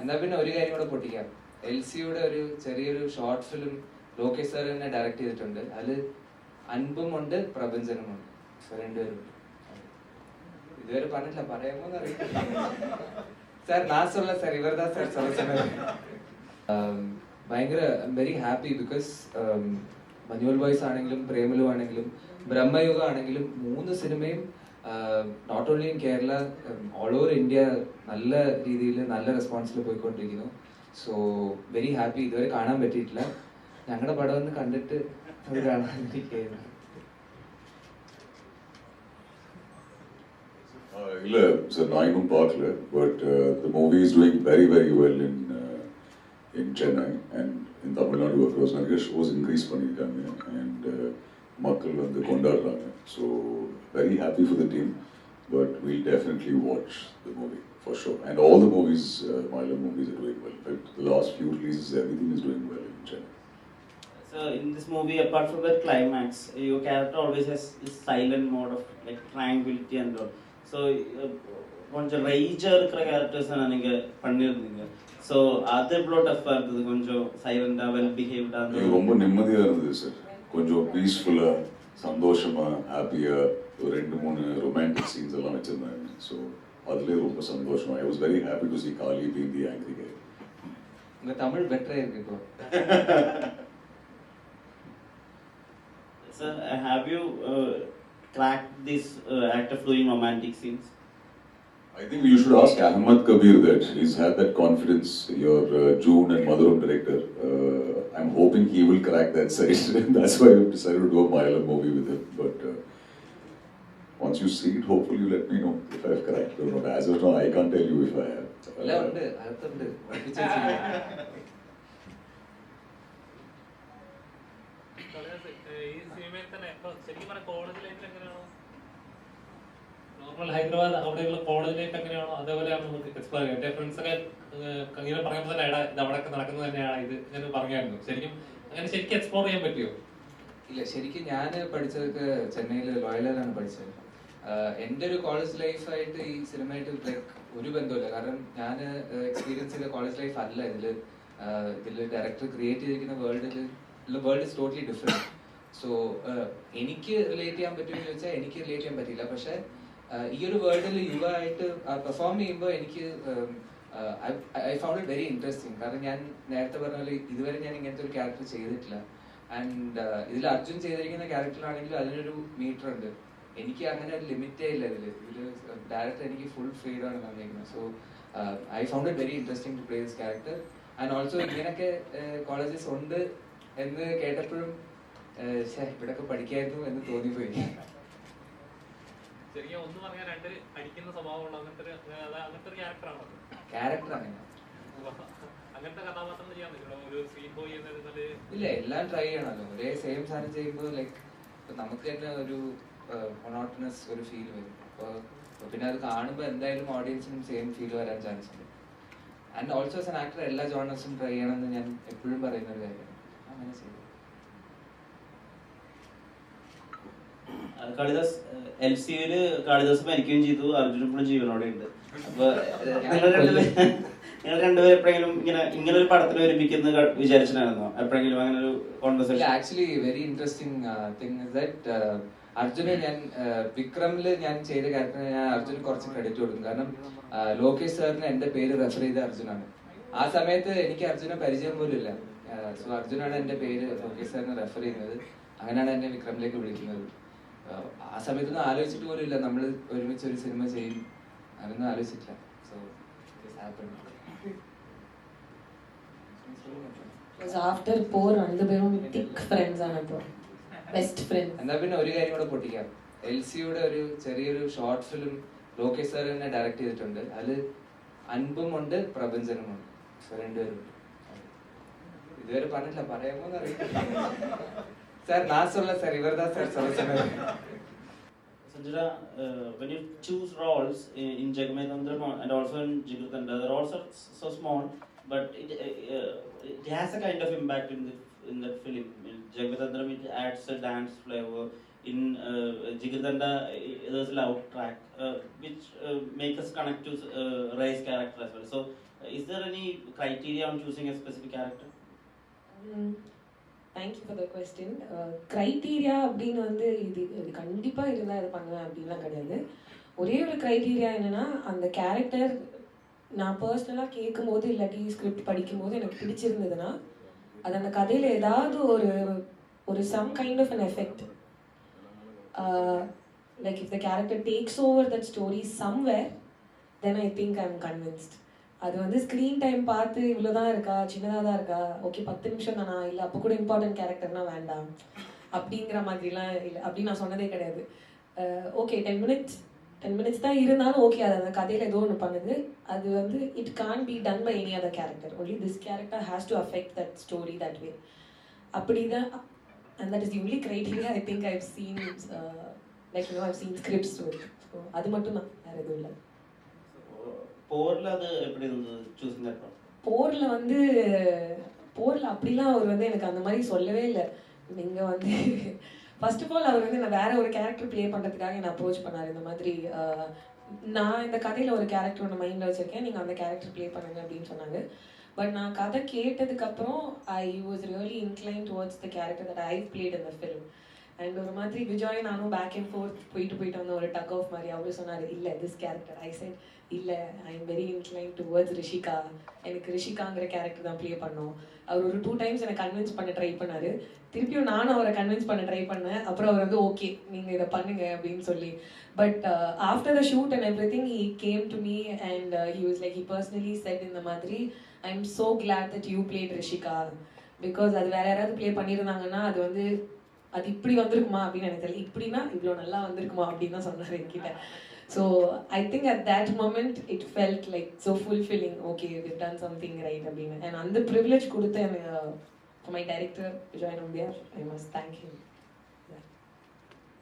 എന്നാ പിന്നെ ഒരു കാര്യം കൂടെ പൊട്ടിക്കാം. LCയുടെ ഒരു ചെറിയൊരു ഷോർട്ട് ഫിലിം ലോകേഷ് സാർ തന്നെ ഡയറക്ട് ചെയ്തിട്ടുണ്ട്. അതിൽ അൻപും ഉണ്ട്, പ്രപഞ്ചനും ഉണ്ട്. രണ്ടുപേരും ഇതുവരെ പറഞ്ഞിട്ടില്ല, പറയാമോന്ന് അറിയില്ല സാർ. നാസുള്ള സാർ, ഇവർദാ സാർ സദസ്സന ഭയങ്കര very happy because Manjummel Boys ആണെങ്കിലും പ്രേമലു ആണെങ്കിലും ബ്രഹ്മയുഗം ആണെങ്കിലും 3 സിനിമയും not only in Kerala, all over India നല്ല രീതിയിൽ നല്ല റെസ്പോൺസിൽ പോയിക്കൊണ്ടിരിക്കുന്നു. So very happy. ഇതുവരെ കാണാൻ പറ്റിയിട്ടില്ല. ഞങ്ങളുടെ പടം ഒന്ന് കണ്ടിട്ട് അത് കാണാനിരിക്കുന്നു. இல்ல சார், நான் இன்னும் பார்க்கல. But the movie is doing very well in Chennai and in Tamil Nadu across. நிறைய ஷோஸ் இன்க்ரீஸ் பண்ணியிருக்காங்க and மக்கள் வந்து கொண்டாடுறாங்க. So very happy for the team, but we'll definitely watch the movie for sure. And all the movies, Malayalam movies are doing well. In fact, the last few releases, everything is doing well in Chennai. So in this movie, apart from the climax, your character always has this silent mode of like tranquility and all. So கொஞ்சம் ரைஜா இருக்கிற characters நீங்க பண்ணிருந்தீங்க. So அது எவ்வளோ டஃப்பாக இருந்தது? கொஞ்சம் சைலண்டாக வெல் பிஹேவ்டாக இருந்தது. ரொம்ப நிம்மதியாக இருந்தது சார். கொஞ்சம் பீஸ்ஃபுல்லாக, சந்தோஷமாக, ஹாப்பியாக ஒரு 2-3 ரொமான்டிக் சீன்ஸ் எல்லாம் வச்சுருந்தாங்க. ஸோ அதுலேயே ரொம்ப சந்தோஷம். I was very happy to see Kaali being the angry guy. உங்கள் தமிழ் பெட்டராக இருக்கு இப்போ. Sir, have you cracked this act of doing romantic scenes? I think you should ask Ahmed Kabir that. He's had that confidence, your June and Madhuram director. I'm hoping he will crack that side. That's why I've decided to do a Malayalam movie with him. But once you see it, hopefully you let me know if I've cracked it or not. As of now, I can't tell you if I have. Normal Hyderabad അവിടെയുള്ള college life എങ്ങനെയാണോ അതേപോലെയാണ് നമുക്ക് explore ചെയ്യാം. എന്റെ ഫ്രണ്ട്സൊക്കെ ഇങ്ങനെ പറയുമ്പോൾ തന്നെ എടാ ഇത് അവിടെയൊക്കെ നടക്കുന്നത് തന്നെയാണ് ഇത് ഇങ്ങനെ പറഞ്ഞായിരുന്നു. ശരിക്കും എക്സ്പ്ലോർ ചെയ്യാൻ പറ്റിയോ? ഇല്ല, ശരിക്കും ഞാൻ പഠിച്ചതൊക്കെ ചെന്നൈയിൽ ലോയലാണ് പഠിച്ചത്. എൻ്റെ ഒരു കോളേജ് ലൈഫായിട്ട് ഈ സിനിമയായിട്ട് ലൈക്ക് ഒരു ബന്ധമില്ല. കാരണം ഞാൻ എക്സ്പീരിയൻസ് ചെയ്ത കോളേജ് ലൈഫ് അല്ല ഇതിൽ ഡയറക്ടർ ക്രിയേറ്റ് ചെയ്തിരിക്കുന്ന world is totally different. So എനിക്ക് റിലേറ്റ് ചെയ്യാൻ പറ്റുമെന്ന് ചോദിച്ചാൽ എനിക്ക് റിലേറ്റ് ചെയ്യാൻ പറ്റില്ല. പക്ഷേ ഈ ഒരു വേൾഡിൽ യുവമായിട്ട് പെർഫോം ചെയ്യുമ്പോൾ എനിക്ക് I found it very interesting. കാരണം ഞാൻ നേരത്തെ പറഞ്ഞ പോലെ ഇതുവരെ ഞാൻ ഇങ്ങനത്തെ ഒരു ക്യാരക്ടർ ചെയ്തിട്ടില്ല. ആൻഡ് ഇതിൽ അർജുൻ ചെയ്തിരിക്കുന്ന ക്യാരക്ടറാണെങ്കിലും അതിനൊരു മീറ്റർ ഉണ്ട്. എനിക്ക് അങ്ങനെ ഒരു ലിമിറ്റേ ഇല്ല ഇതിൽ ഡയറക്ടർ എനിക്ക് ഫുൾ ഫ്രീഡം ആണ് തന്നിരിക്കുന്നത്. So I found it very interesting to play this character. And also ഇങ്ങനെയൊക്കെ കോളേജസ് ഉണ്ട് എന്ന് കേട്ടപ്പോഴും ഇവിടെയൊക്കെ പഠിക്കായിരുന്നു എന്ന് തോന്നിപ്പോയി. ഇല്ല, എല്ലാം ട്രൈ ചെയ്യണമല്ലോ. ഒരേ സെയിം സാധനം ചെയ്യുമ്പോൾ ലൈക്ക് നമുക്ക് തന്നെ ഒരു മൊണോട്ടണസ് ഒരു ഫീൽ വരും. അപ്പോൾ പിന്നെ അത് കാണുമ്പോൾ എന്തായാലും ഓഡിയൻസിനും സെയിം ഫീൽ വരാൻ ചാൻസ് ഉണ്ട്. And also as an actor എല്ലാ ജോണേഴ്സും ട്രൈ ചെയ്യണമെന്ന് ഞാൻ എപ്പോഴും പറയുന്ന ഒരു കാര്യമാണ്. അങ്ങനെ ചെയ്യും. കാളിദാസ് LCയില് കാളിദാസ് മരിക്കുകയും ചെയ്തു, അർജുൻ ഇപ്പോഴും ജീവനോടെ ഉണ്ട്. അപ്പൊ നിങ്ങൾ രണ്ടുപേരും എപ്പോഴെങ്കിലും ഇങ്ങനെ ഒരു പടത്തിൽ ഒരുമിക്കുന്ന വിചാരിച്ചിട്ടായിരുന്നോ എപ്പോഴെങ്കിലും അങ്ങനെ ഒരു conversation? Actually very interesting thing is that അർജുനെ ഞാൻ വിക്രമില് ഞാൻ ചെയ്ത ക്യാരക്ടറിന് ഞാൻ അർജുന് കുറച്ച് ക്രെഡിറ്റ് കൊടുക്കും. കാരണം ലോകേഷ് സാറിന് എന്റെ പേര് റെഫർ ചെയ്ത അർജുനാണ്. ആ സമയത്ത് എനിക്ക് അർജുനെ പരിചയം പോലും ഇല്ല. സോ അർജുനാണ് എന്റെ പേര് ലോകേഷ് സാറിന് റെഫർ ചെയ്യുന്നത്. അങ്ങനെയാണ് എന്നെ വിക്രമിലേക്ക് വിളിക്കുന്നത്. ആ സമയത്തൊന്നും ആലോചിച്ചിട്ട് പോലും ഇല്ല നമ്മൾ ഒരുമിച്ച് ഒരു സിനിമ ചെയ്യും, അങ്ങനൊന്നും ആലോചിച്ചിട്ടില്ല. സോ ആഫ്റ്റർ പോർ രണ്ടുപേരും തിക് ഫ്രണ്ട്സ് ആണ്. ഇപ്പോൾ ബെസ്റ്റ് ഫ്രണ്ട്സ്. എന്നാ പിന്നെ ഒരു കാര്യം കൂടെ പൊട്ടിക്കാം. LCയുടെ ഒരു ചെറിയൊരു ഷോർട്ട് ഫിലിം ലോകേഷ് സാർ തന്നെ ഡയറക്ട് ചെയ്തിട്ടുണ്ട്. അതിൽ അൻപും ഉണ്ട്, പ്രപഞ്ചനും ഉണ്ട്. രണ്ടുപേരും ഇതുവരെ പറഞ്ഞിട്ടില്ല, പറയാമോന്ന് അറിയില്ല സാർ. നാസുള്ള സാർ, ഇവർദാ സാർ സദസ്സന. Sanjana, when you choose roles in Jagametandram and also in Jigarthanda, the roles are so small, but it has a kind of impact in that film. In Jagametandram, it adds a dance flavor. In Jigarthanda, there's a loud track, which make us connect to Rai's character as well. So, Is there any criteria on choosing a specific character? Thank you for the question. Criteria அப்படின்னு வந்து இது இது கண்டிப்பாக இருந்தால் இது பண்ணுவேன் அப்படின்லாம் கிடையாது. ஒரே ஒரு க்ரைட்டீரியா என்னென்னா, அந்த கேரக்டர் நான் பர்சனலாக கேட்கும்போது இல்லாட்டி ஸ்கிரிப்ட் படிக்கும்போது எனக்கு பிடிச்சிருந்ததுன்னா, அது அந்த கதையில் ஏதாவது ஒரு some kind of an effect, like if the character takes over that story somewhere, then I think I am convinced. அது வந்து ஸ்க்ரீன் டைம் பார்த்து இவ்வளோதான் இருக்கா, சின்னதாக தான் இருக்கா, ஓகே 10 நிமிஷம் தானா, இல்லை அப்போ கூட இம்பார்ட்டன்ட் கேரக்டர்னா வேண்டாம் அப்படிங்கிற மாதிரிலாம் இல்லை. அப்படின்னு நான் சொன்னதே கிடையாது. ஓகே 10 மினிட்ஸ் தான் இருந்தாலும் ஓகே, அது அந்த கதையில் ஏதோ ஒன்று பண்ணுது, அது வந்து it can be done by any other character, only this character has to affect that story that way. அப்படி தான், and that is the only criteria I think I've seen, like I've seen scripts with. So அது மட்டும் தான், வேறு எதுவும் இல்லை. போரில் அது எப்படி இருந்தது சூஸிங் தட் பார்ட்? போரில் அப்படிலாம் அவர் வந்து எனக்கு அந்த மாதிரி சொல்லவே இல்லை. நீங்கள் வந்து ஃபர்ஸ்ட் ஆஃப் ஆல் அவர் வந்து நான் வேற ஒரு கேரக்டர் ப்ளே பண்ணுறதுக்காக என்னை அப்ரோச் பண்ணார். இந்த மாதிரி நான் இந்த கதையில் ஒரு கேரக்டர் ஒன்று மைண்டில் வச்சுருக்கேன், நீங்கள் அந்த கேரக்டர் ப்ளே பண்ணுங்க அப்படின்னு சொன்னாங்க. பட் நான் கதை கேட்டதுக்கப்புறம் I was really incline towards the character that I played in the film. And ஒரு மாதிரி விஜய் நானும் பேக் அண்ட் ஃபோர்த் போயிட்டு வந்த ஒரு டக் ஆஃப் மாதிரி. அவரு சொன்னார், இல்லை திஸ் கேரக்டர். ஐ செட் இல்லை, I am very inclined towards Rishika, எனக்கு ரிஷிகாங்கிற கேரக்டர் தான் ப்ளே பண்ணோம். அவர் ஒரு 2 times என்னை கன்வின்ஸ் பண்ண ட்ரை பண்ணார். திருப்பியும் நானும் அவரை கன்வின்ஸ் பண்ண ட்ரை பண்ணேன். அப்புறம் அவர் வந்து ஓகே நீங்கள் இதை பண்ணுங்க அப்படின்னு சொல்லி. But after the shoot and every thing he came to me and he was like, he personally set இந்த மாதிரி, I am so glad that you plate Rishika, because அது வேற யாராவது ப்ளே பண்ணியிருந்தாங்கன்னா அது வந்து அது இப்படி வந்திருக்குமா அப்படின்னு எனக்கு தெரியல, இப்படின்னா இவ்வளோ நல்லா வந்திருக்குமா அப்படின்னு தான் சொன்னார் என்கிட்ட. So I think at that moment it felt like so fulfilling, okay we've done something right அப்படின்னு. அண்ட் அந்த ப்ரிவிலேஜ் கொடுத்த my director Vijay Nambiar, I must thank him.